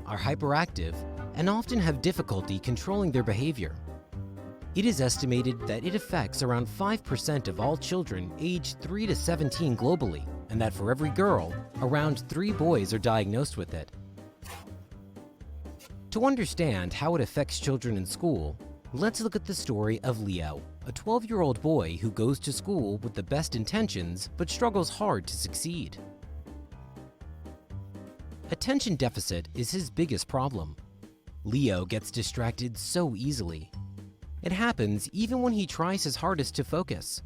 are hyperactive and often have difficulty controlling their behavior. It is estimated that it affects around 5% of all children aged 3 to 17 globally, and that for every girl, around 3 boys are diagnosed with it. To understand how it affects children in school, let's look at the story of Leo, a 12-year-old boy who goes to school with the best intentions but struggles hard to succeed. Attention deficit is his biggest problem. Leo gets distracted so easily. It happens even when he tries his hardest to focus.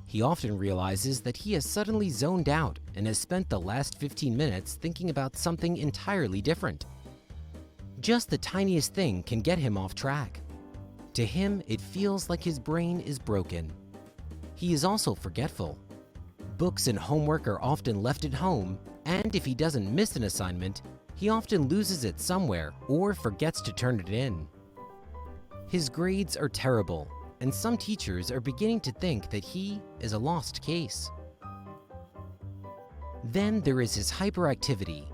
He often realizes that he has suddenly zoned out and has spent the last 15 minutes thinking about something entirely different. Just the tiniest thing can get him off track. To him, it feels like his brain is broken. He is also forgetful. Books and homework are often left at home, and if he doesn't miss an assignment, he often loses it somewhere or forgets to turn it in. His grades are terrible, and some teachers are beginning to think that he is a lost case. Then there is his hyperactivity.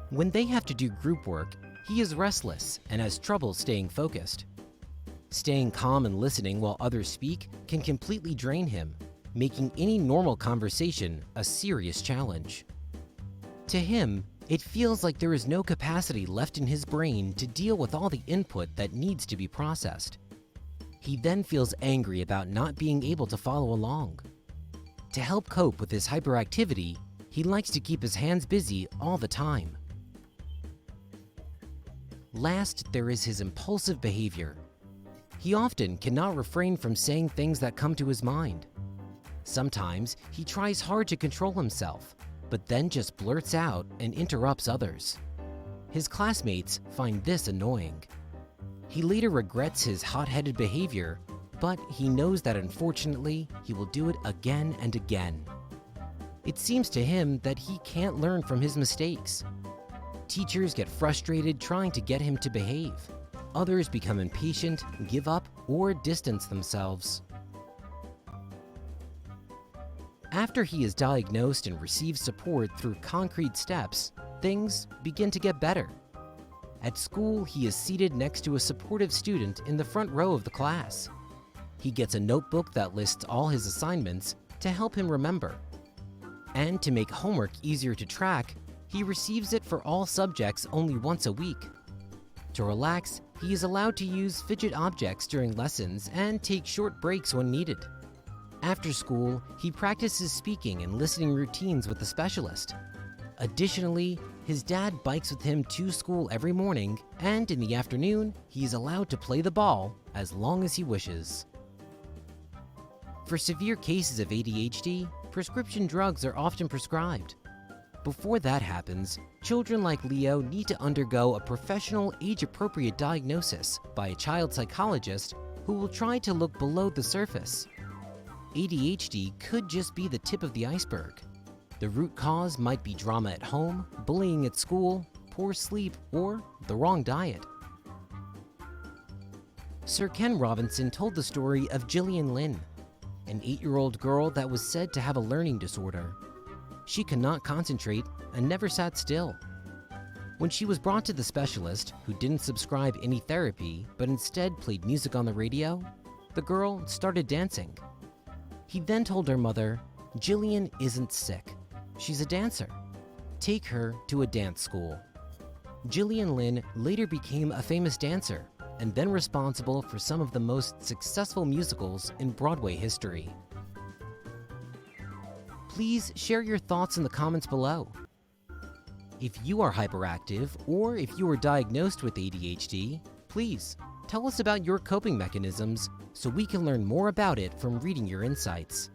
When they have to do group work, he is restless and has trouble staying focused. Staying calm and listening while others speak can completely drain him, making any normal conversation a serious challenge. To him, it feels like there is no capacity left in his brain to deal with all the input that needs to be processed. He then feels angry about not being able to follow along. To help cope with his hyperactivity, he likes to keep his hands busy all the time. Last, there is his impulsive behavior. He often cannot refrain from saying things that come to his mind. Sometimes he tries hard to control himself, but then just blurts out and interrupts others. His classmates find this annoying. He later regrets his hot-headed behavior, but he knows that unfortunately, he will do it again and again. It seems to him that he can't learn from his mistakes. Teachers get frustrated trying to get him to behave. Others become impatient, give up, or distance themselves. After he is diagnosed and receives support through concrete steps, things begin to get better. At school, he is seated next to a supportive student in the front row of the class. He gets a notebook that lists all his assignments to help him remember. And to make homework easier to track, he receives it for all subjects only once a week. To relax, he is allowed to use fidget objects during lessons and take short breaks when needed. After school, he practices speaking and listening routines with a specialist. Additionally, his dad bikes with him to school every morning, and in the afternoon, he is allowed to play the ball as long as he wishes. For severe cases of ADHD, prescription drugs are often prescribed. Before that happens, children like Leo need to undergo a professional, age-appropriate diagnosis by a child psychologist who will try to look below the surface. ADHD could just be the tip of the iceberg. The root cause might be drama at home, bullying at school, poor sleep, or the wrong diet. Sir Ken Robinson told the story of Gillian Lynn, an 8-year-old girl that was said to have a learning disorder. She could not concentrate and never sat still. When she was brought to the specialist, who didn't subscribe any therapy but instead played music on the radio, the girl started dancing. He then told her mother, "Gillian isn't sick. She's a dancer. Take her to a dance school." Gillian Lynn later became a famous dancer and then responsible for some of the most successful musicals in Broadway history. Please share your thoughts in the comments below. If you are hyperactive or if you are diagnosed with ADHD, please tell us about your coping mechanisms so we can learn more about it from reading your insights.